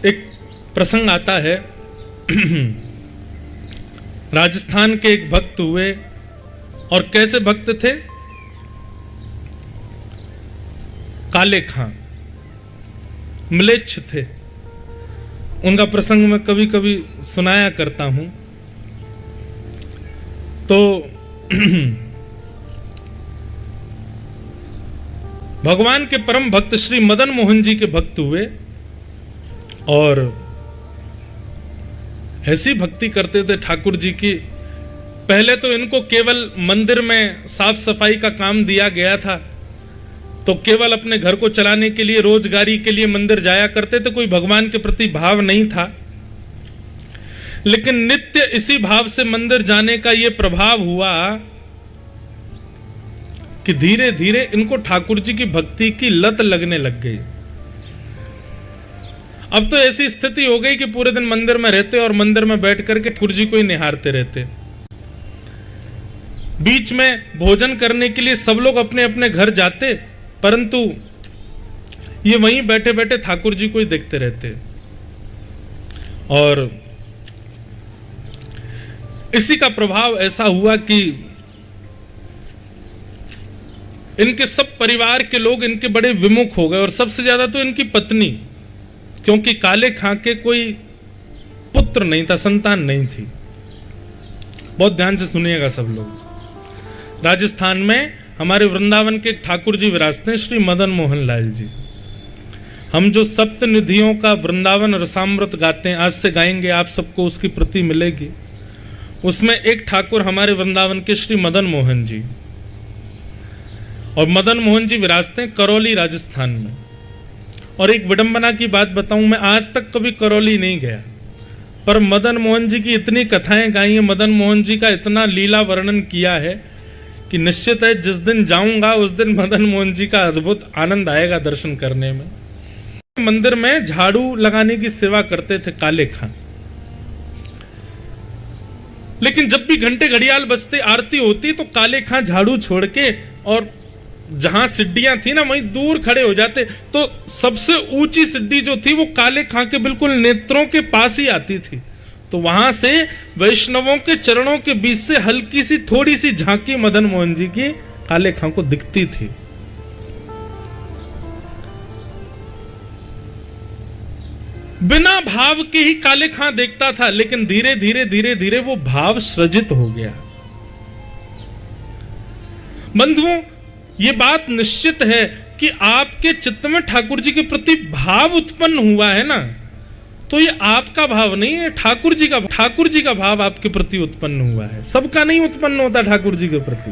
एक प्रसंग आता है। राजस्थान के एक भक्त हुए, और कैसे भक्त थे? काले खां, म्लेच्छ थे। उनका प्रसंग मैं कभी कभी सुनाया करता हूं। तो भगवान के परम भक्त श्री मदन मोहन जी के भक्त हुए, और ऐसी भक्ति करते थे ठाकुर जी की। पहले तो इनको केवल मंदिर में साफ सफाई का काम दिया गया था, तो केवल अपने घर को चलाने के लिए, रोजगारी के लिए मंदिर जाया करते थे, कोई भगवान के प्रति भाव नहीं था। लेकिन नित्य इसी भाव से मंदिर जाने का यह प्रभाव हुआ कि धीरे धीरे इनको ठाकुर जी की भक्ति की लत लगने लग गई। अब तो ऐसी स्थिति हो गई कि पूरे दिन मंदिर में रहते और मंदिर में बैठ करके ठाकुर जी को ही निहारते रहते। बीच में भोजन करने के लिए सब लोग अपने अपने घर जाते, परंतु ये वहीं बैठे बैठे ठाकुर जी को ही देखते रहते। और इसी का प्रभाव ऐसा हुआ कि इनके सब परिवार के लोग इनके बड़े विमुख हो गए, और सबसे ज्यादा तो इनकी पत्नी, क्योंकि काले खां के कोई पुत्र नहीं था, संतान नहीं थी। बहुत ध्यान से सुनिएगा सब लोग। राजस्थान में हमारे वृंदावन के ठाकुर जी विराजते हैं, श्री मदन मोहन लाल जी। हम जो सप्त निधियों का वृंदावन रसामृत गाते हैं, आज से गाएंगे, आप सबको उसकी प्रति मिलेगी। उसमें एक ठाकुर हमारे वृंदावन के श्री मदन मोहन जी, और मदन मोहन जी विराजते हैं करौली राजस्थान में। और एक विडंबना की बात बताऊं, मैं आज तक कभी करौली नहीं गया, पर मदन मोहन जी की इतनी कथाएं गाई हैं, मदन मोहन जी का इतना लीला वर्णन किया है कि निश्चित है जिस दिन जाऊंगा उस दिन मदन मोहन जी का अद्भुत आनंद आएगा दर्शन करने में। मंदिर में झाड़ू लगाने की सेवा करते थे काले खां। लेकिन जब भी घंटे घड़ियाल बजते, आरती होती, तो काले खां झाड़ू छोड़ के और जहां सिड्डियां थी ना, वहीं दूर खड़े हो जाते। तो सबसे ऊंची सिड्डी जो थी वो काले खां के बिल्कुल नेत्रों के पास ही आती थी। तो वहां से वैष्णवों के चरणों के बीच से हल्की सी थोड़ी सी झांकी मदन मोहन जी की काले खां को दिखती थी। बिना भाव के ही काले खां देखता था, लेकिन धीरे धीरे धीरे धीरे वो भाव सृजित हो गया। बंधुओं, ये बात निश्चित है कि आपके चित्त में ठाकुर जी के प्रति भाव उत्पन्न हुआ है ना, तो ये आपका भाव नहीं है, ठाकुर जी का भाव आपके प्रति उत्पन्न हुआ है। सबका नहीं उत्पन्न होता ठाकुर जी के प्रति।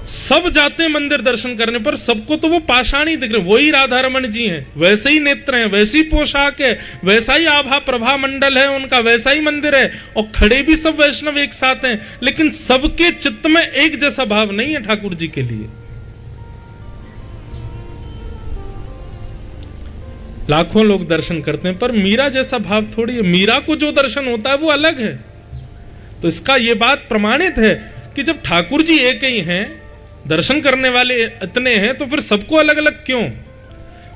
सब जाते हैं मंदिर दर्शन करने पर, सबको तो वो पाषाण ही दिख रहे, वही राधा रमन जी हैं, वैसे ही नेत्र हैं, वैसी पोशाक है, वैसा ही आभा प्रभा मंडल है उनका, वैसा ही मंदिर है, और खड़े भी सब वैष्णव एक साथ हैं, लेकिन सबके चित्त में एक जैसा भाव नहीं है ठाकुर जी के लिए। लाखों लोग दर्शन करते हैं, पर मीरा जैसा भाव थोड़ी है। मीरा को जो दर्शन होता है वो अलग है। तो इसका ये बात प्रमाणित है कि जब ठाकुर जी एक ही हैं, दर्शन करने वाले इतने हैं, तो फिर सबको अलग अलग क्यों?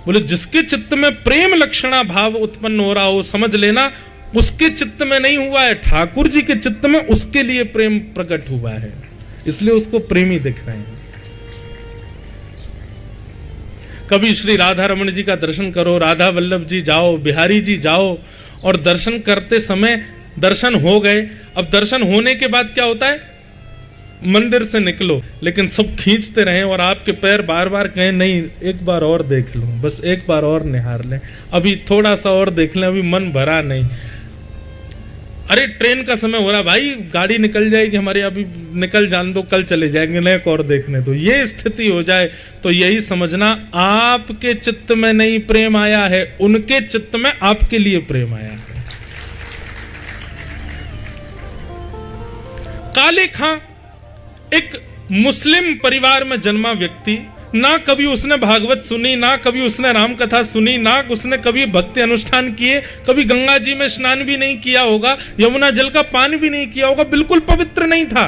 बोले जिसके चित्त में प्रेम लक्षणा भाव उत्पन्न हो रहा हो, समझ लेना उसके चित्त में नहीं हुआ है, ठाकुर जी के चित्त में उसके लिए प्रेम प्रकट हुआ है, इसलिए उसको प्रेमी दिख रहे हैं। कभी श्री राधा रमन जी का दर्शन करो, राधा वल्लभ जी जाओ, बिहारी जी जाओ, और दर्शन करते समय दर्शन हो गए। अब दर्शन होने के बाद क्या होता है? मंदिर से निकलो, लेकिन सब खींचते रहे और आपके पैर बार बार कहें नहीं एक बार और देख लो, बस एक बार और निहार लें, अभी थोड़ा सा और देख लें, अभी मन भरा नहीं। अरे ट्रेन का समय हो रहा भाई, गाड़ी निकल जाएगी हमारी, अभी निकल जान दो, कल चले जाएंगे, नहीं एक और देखने दो। ये स्थिति हो जाए तो यही समझना आपके चित्त में नहीं प्रेम आया है, उनके चित्त में आपके लिए प्रेम आया है। काले खां एक मुस्लिम परिवार में जन्मा व्यक्ति, ना कभी उसने भागवत सुनी, ना कभी उसने राम कथा सुनी, ना उसने कभी भक्ति अनुष्ठान किए, कभी गंगा जी में स्नान भी नहीं किया होगा, यमुना जल का पान भी नहीं किया होगा, बिल्कुल पवित्र नहीं था।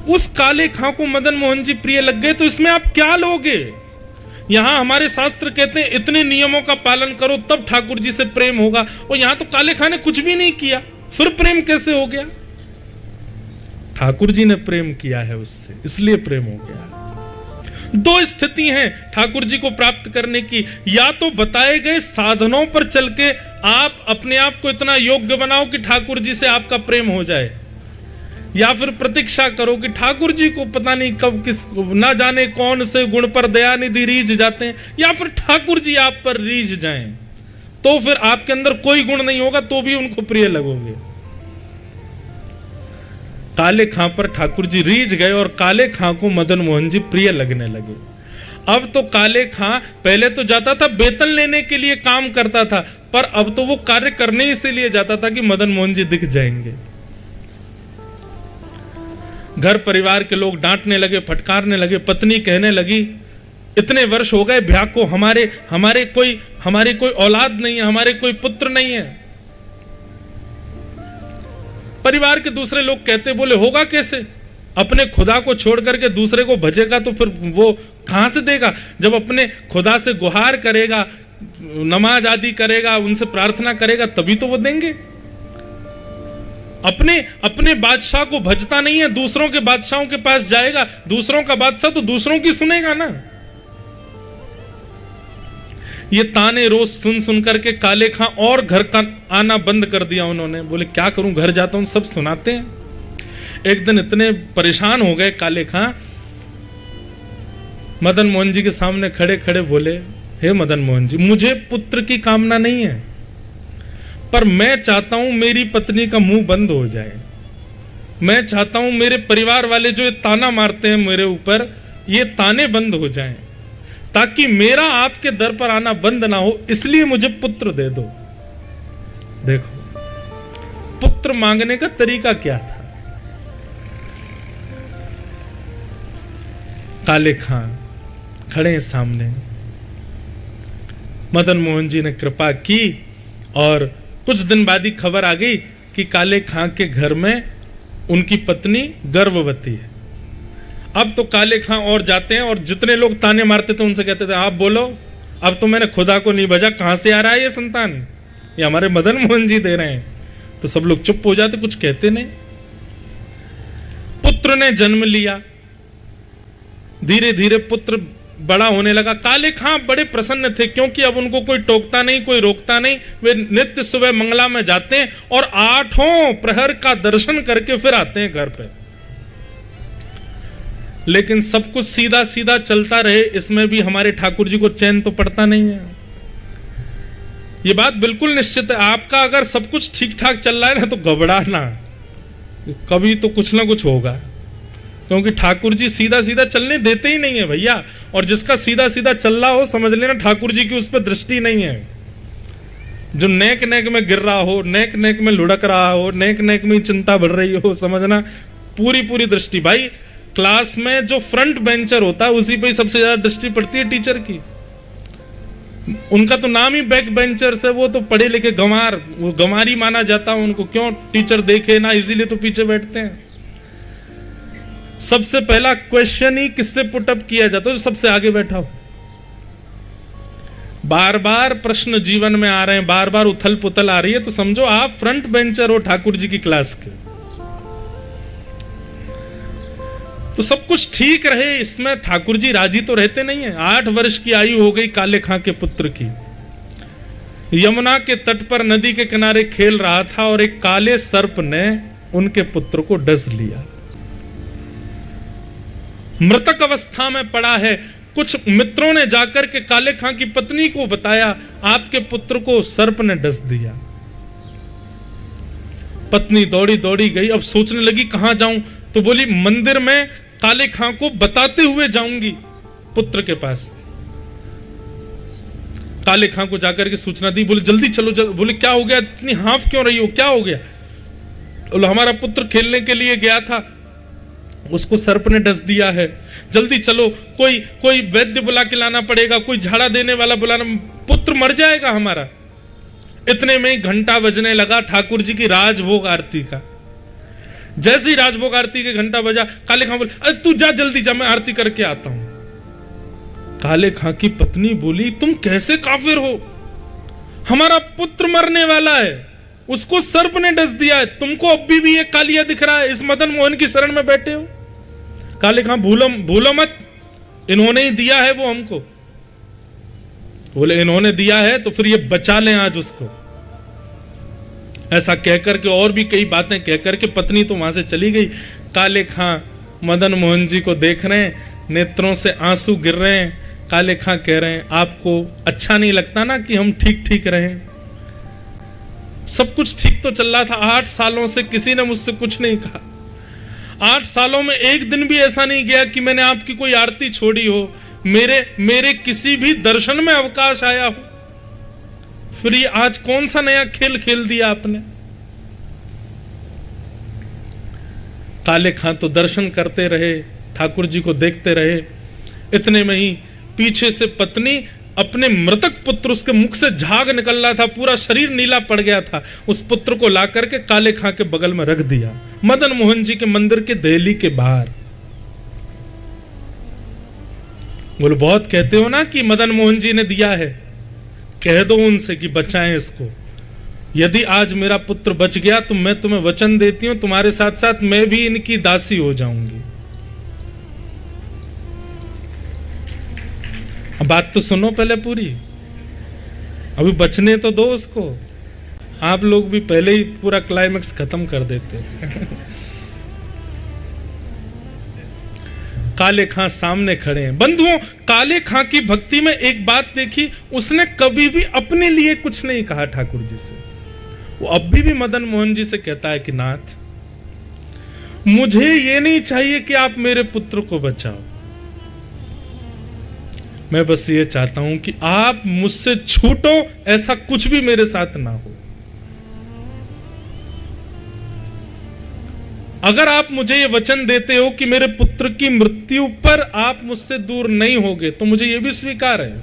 उस काले खां को मदन मोहन जी प्रिय लग गए, तो इसमें आप क्या लोगे? यहां हमारे शास्त्र कहते हैं इतने नियमों का पालन करो तब ठाकुर जी से प्रेम होगा, और यहां तो काले खां ने कुछ भी नहीं किया, फिर प्रेम कैसे हो गया? ठाकुर जी ने प्रेम किया है उससे, इसलिए प्रेम हो गया। दो स्थिति हैं ठाकुर जी को प्राप्त करने की, या तो बताए गए साधनों पर चल के आप अपने आप को इतना योग्य बनाओ कि ठाकुर जी से आपका प्रेम हो जाए, या फिर प्रतीक्षा करो कि ठाकुर जी को पता नहीं कब किस ना जाने कौन से गुण पर दयानिधि रीझ जाते हैं, या फिर ठाकुर जी आप पर रीझ जाएं, तो फिर आपके अंदर कोई गुण नहीं होगा तो भी उनको प्रिय लगोगे। काले खां पर ठाकुर जी रीझ गए और काले खां को मदन मोहन जी प्रिय लगने लगे। अब तो काले खां पहले तो जाता था वेतन लेने के लिए, काम करता था, पर अब तो वो कार्य करने इसीलिए जाता था कि मदन मोहन जी दिख जाएंगे। घर परिवार के लोग डांटने लगे, फटकारने लगे, पत्नी कहने लगी इतने वर्ष हो गए ब्याह को, हमारी कोई औलाद नहीं है, हमारे कोई पुत्र नहीं है। परिवार के दूसरे लोग कहते, बोले होगा कैसे? अपने खुदा को छोड़ करके दूसरे को भजेगा तो फिर वो कहां से देगा? जब अपने खुदा से गुहार करेगा, नमाज आदि करेगा, उनसे प्रार्थना करेगा, तभी तो वो देंगे। अपने बादशाह को भजता नहीं है, दूसरों के बादशाहों के पास जाएगा, दूसरों का बादशाह तो दूसरों की सुनेगा ना। ये ताने रोज सुन सुन करके काले खां और घर का आना बंद कर दिया उन्होंने। बोले क्या करूं, घर जाता हूं, सब सुनाते हैं। एक दिन इतने परेशान हो गए काले खां, मदन मोहन जी के सामने खड़े खड़े बोले, हे मदन मोहन जी, मुझे पुत्र की कामना नहीं है, पर मैं चाहता हूं मेरी पत्नी का मुंह बंद हो जाए। मैं चाहता हूं मेरे परिवार वाले जो ये ताना मारते हैं मेरे ऊपर, ये ताने बंद हो जाएं, ताकि मेरा आपके दर पर आना बंद ना हो, इसलिए मुझे पुत्र दे दो। देखो पुत्र मांगने का तरीका क्या था। काले खां खड़े हैं सामने, मदन मोहन जी ने कृपा की और कुछ दिन बाद ही खबर आ गई कि काले खां के घर में उनकी पत्नी गर्भवती है। अब तो काले खां और जाते हैं और जितने लोग ताने मारते थे उनसे कहते थे, आप बोलो, अब तो मैंने खुदा को नहीं भजा, कहां से आ रहा है ये संतान? ये हमारे मदन मोहन जी दे रहे हैं। तो सब लोग चुप हो जाते, कुछ कहते नहीं। पुत्र ने जन्म लिया, धीरे धीरे पुत्र बड़ा होने लगा। काले खां बड़े प्रसन्न थे, क्योंकि अब उनको कोई टोकता नहीं, कोई रोकता नहीं। वे नित्य सुबह मंगला में जाते हैं और 8 प्रहर का दर्शन करके फिर आते हैं घर पे। लेकिन सब कुछ सीधा सीधा चलता रहे, इसमें भी हमारे ठाकुर जी को चैन तो पड़ता नहीं है। ये बात बिल्कुल निश्चित है, आपका अगर सब कुछ ठीक ठाक चल रहा है ना तो घबराना, कभी तो कुछ ना कुछ होगा, क्योंकि ठाकुर जी सीधा सीधा चलने देते ही नहीं है भैया। और जिसका सीधा सीधा चल रहा हो, समझ लेना ठाकुर जी की उस पर दृष्टि नहीं है। जो नेक नेक में गिर रहा हो, नेक नेक में लुढ़क रहा हो, नेक नेक में चिंता बढ़ रही हो, समझना पूरी पूरी दृष्टि। भाई क्लास में जो फ्रंट बेंचर होता है उसी पे ही सबसे ज्यादा दृष्टि पड़ती है टीचर की। उनका तो नाम ही बैक बेंचर्स है, वो तो पढ़े लिखे गंवार, वो गंवारी माना जाता है उनको। क्यों? टीचर देखे ना, इसीलिए तो पीछे बैठते हैं। सबसे पहला क्वेश्चन ही किससे पुटअप किया जाता है? जो सबसे आगे बैठा हो। बार बार प्रश्न जीवन में आ रहे हैं, बार बार उथल पुथल आ रही है, तो समझो आप फ्रंट बेंचर हो ठाकुर जी की क्लास के। तो सब कुछ ठीक रहे, इसमें ठाकुर जी राजी तो रहते नहीं है। 8 वर्ष की आयु हो गई काले खां के पुत्र की। यमुना के तट पर नदी के किनारे खेल रहा था और एक काले सर्प ने उनके पुत्र को डस लिया। मृतक अवस्था में पड़ा है। कुछ मित्रों ने जाकर के काले खां की पत्नी को बताया, आपके पुत्र को सर्प ने डस दिया। पत्नी दौड़ी दौड़ी गई, अब सोचने लगी कहां जाऊं, तो बोली मंदिर में काले खां को बताते हुए जाऊंगी पुत्र के पास। काले खां को जाकर के सूचना दी, बोले जल्दी चलो बोले क्या हो गया, इतनी हाफ क्यों रही हो, क्या हो गया? बोले हमारा पुत्र खेलने के लिए गया था, उसको सर्प ने डस दिया है, जल्दी चलो, कोई वैद्य बुला के लाना पड़ेगा, कोई झाड़ा देने वाला बुलाना, पुत्र मर जाएगा हमारा। इतने में ही घंटा बजने लगा ठाकुर जी की राजभोग आरती का। जैसे ही राजभोग आरती के घंटा बजा, काले खां बोले अरे तू जा, जल्दी जा, मैं आरती करके आता हूं। काले खां की पत्नी बोली, तुम कैसे काफिर हो? हमारा पुत्र मरने वाला है, उसको सर्प ने डस दिया है, तुमको अभी भी ये कालिया दिख रहा है, इस मदन मोहन की शरण में बैठे हो। काले खां, भूलो मत, इन्होंने ही दिया है वो हमको। बोले इन्होंने दिया है तो फिर ये बचा लें आज उसको। ऐसा कहकर के और भी कई बातें कहकर के पत्नी तो वहां से चली गई। काले खां मदन मोहन जी को देख रहे हैं, नेत्रों से आंसू गिर रहे हैं। काले खां कह रहे हैं, आपको अच्छा नहीं लगता ना कि हम ठीक ठीक रहें? सब कुछ ठीक तो चल रहा था, 8 सालों से किसी ने मुझसे कुछ नहीं कहा। 8 सालों में एक दिन भी ऐसा नहीं गया कि मैंने आपकी कोई आरती छोड़ी हो, मेरे किसी भी दर्शन में अवकाश आया हो। फिर ये आज कौन सा नया खेल खेल दिया आपने? काले खां तो दर्शन करते रहे, ठाकुर जी को देखते रहे। इतने में ही पीछे से पत्नी अपने मृतक पुत्र, उसके मुख से झाग निकल रहा था, पूरा शरीर नीला पड़ गया था, उस पुत्र को ला करके काले खां के बगल में रख दिया, मदन मोहन जी के मंदिर के देहली के बाहर। बोले बहुत कहते हो ना कि मदन मोहन जी ने दिया है, कह दो उनसे कि बचाएं इसको। यदि आज मेरा पुत्र बच गया तो मैं तुम्हें वचन देती हूं, तुम्हारे साथ साथ मैं भी इनकी दासी हो जाऊंगी। अब बात तो सुनो पहले पूरी, अभी बचने तो दो उसको। आप लोग भी पहले ही पूरा क्लाइमेक्स खत्म कर देते। काले खां सामने खड़े हैं। बंधुओं, काले खां की भक्ति में एक बात देखी, उसने कभी भी अपने लिए कुछ नहीं कहा ठाकुर जी से। वो अभी भी मदन मोहन जी से कहता है कि नाथ, मुझे ये नहीं चाहिए कि आप मेरे पुत्र को बचाओ, मैं बस ये चाहता हूं कि आप मुझसे छूटो, ऐसा कुछ भी मेरे साथ ना हो। अगर आप मुझे ये वचन देते हो कि मेरे पुत्र की मृत्यु पर आप मुझसे दूर नहीं होगे तो मुझे ये भी स्वीकार है,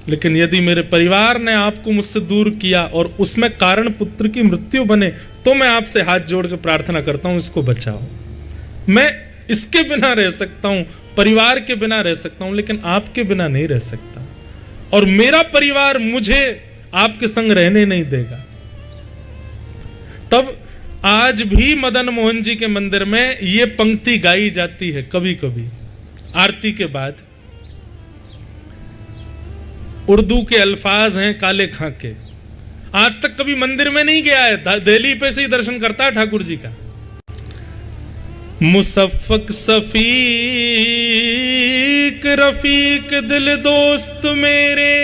लेकिन यदि मेरे परिवार ने आपको मुझसे दूर किया और उसमें कारण पुत्र की मृत्यु बने तो मैं आपसे हाथ जोड़ के प्रार्थना करता हूं, इसको बचाओ। मैं इसके बिना रह सकता हूं, परिवार के बिना रह सकता हूं, लेकिन आपके बिना नहीं रह सकता, और मेरा परिवार मुझे आपके संग रहने नहीं देगा। तब आज भी मदन मोहन जी के मंदिर में ये पंक्ति गाई जाती है कभी कभी आरती के बाद। उर्दू के अल्फाज हैं काले खां के। आज तक कभी मंदिर में नहीं गया है, दिल्ली पे से ही दर्शन करता है ठाकुर जी का। मुसफ़्फ़क़ सफ़ीक रफ़ीक दिल दोस्त मेरे,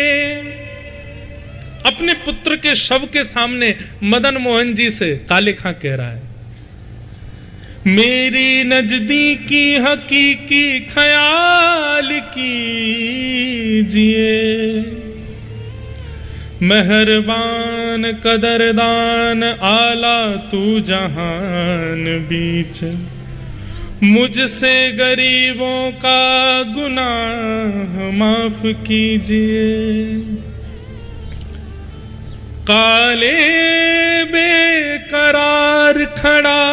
अपने पुत्र के शव के सामने मदन मोहन जी से काले खां कह रहा है, मेरी नजदीकी हकीकी ख्याल कीजिए, मेहरबान कदरदान आला तू जहान बीच, मुझसे गरीबों का गुनाह माफ कीजिए। काले बेकरार खड़ा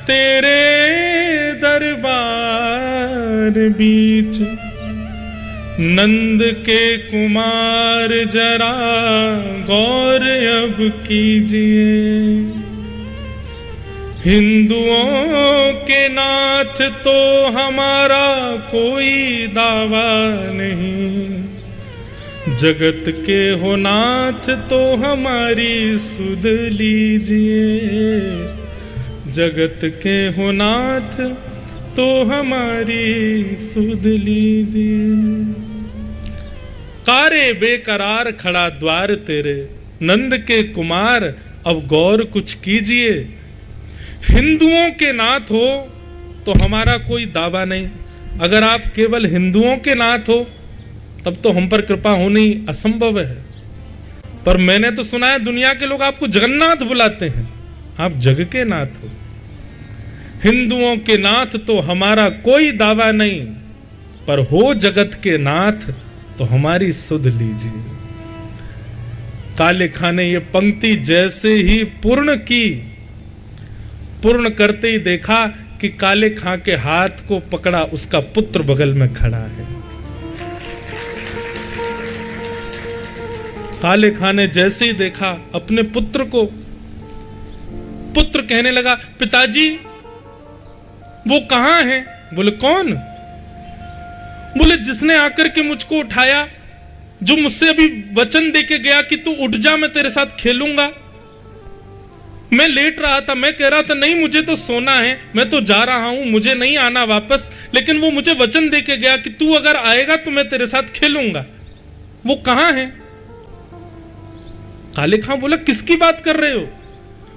तेरे दरबार बीच, नंद के कुमार जरा गौर अब कीजिए। हिंदुओं के नाथ तो हमारा कोई दावा नहीं, जगत के हो नाथ तो हमारी सुध लीजिए, जगत के हो नाथ तो हमारी सुध लीजिए। कारे बेकरार खड़ा द्वार तेरे, नंद के कुमार अब गौर कुछ कीजिए। हिंदुओं के नाथ हो तो हमारा कोई दावा नहीं, अगर आप केवल हिंदुओं के नाथ हो तब तो हम पर कृपा होनी असंभव है। पर मैंने तो सुना है दुनिया के लोग आपको जगन्नाथ बुलाते हैं, आप जग के नाथ हो। हिंदुओं के नाथ तो हमारा कोई दावा नहीं, पर हो जगत के नाथ तो हमारी सुध लीजिए। काले खां ने ये पंक्ति जैसे ही पूर्ण की, पूर्ण करते ही देखा कि काले खां के हाथ को पकड़ा उसका पुत्र बगल में खड़ा है। काले खां ने जैसे ही देखा अपने पुत्र को, पुत्र कहने लगा, पिताजी वो कहां है? बोले कौन? बोले जिसने आकर के मुझको उठाया, जो मुझसे अभी वचन देके गया कि तू उठ जा, मैं तेरे साथ खेलूंगा। मैं लेट रहा था, मैं कह रहा था नहीं मुझे तो सोना है, मैं तो जा रहा हूं, मुझे नहीं आना वापस, लेकिन वो मुझे वचन देके गया कि तू अगर आएगा तो मैं तेरे साथ खेलूंगा। वो कहां है? काले खां बोला, किसकी बात कर रहे हो?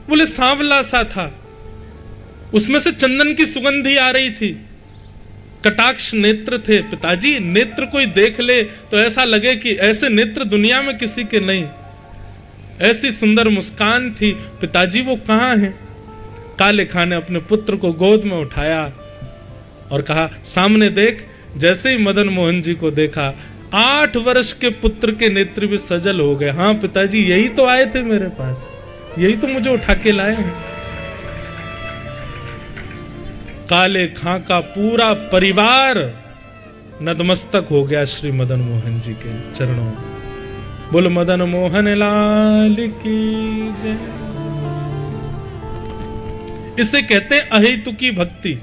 बोले सांवला सा था, उसमें से चंदन की सुगंधी आ रही थी, कटाक्ष नेत्र थे। पिताजी नेत्र कोई देख ले तो ऐसा लगे कि ऐसे नेत्र दुनिया में किसी के नहीं, ऐसी सुंदर मुस्कान थी। पिताजी वो कहां है? काले खां ने अपने पुत्र को गोद में उठाया और कहा, सामने देख। जैसे ही मदन मोहन जी को देखा, 8 वर्ष के पुत्र के नेत्र भी सजल हो गए। हाँ पिताजी यही तो आए थे मेरे पास, यही तो मुझे उठा के लाए हैं। काले खां का पूरा परिवार नतमस्तक हो गया श्री मदन मोहन जी के चरणों में। बोल मदन मोहन लाल की जय। इसे कहते हैं अहेतुकी भक्ति।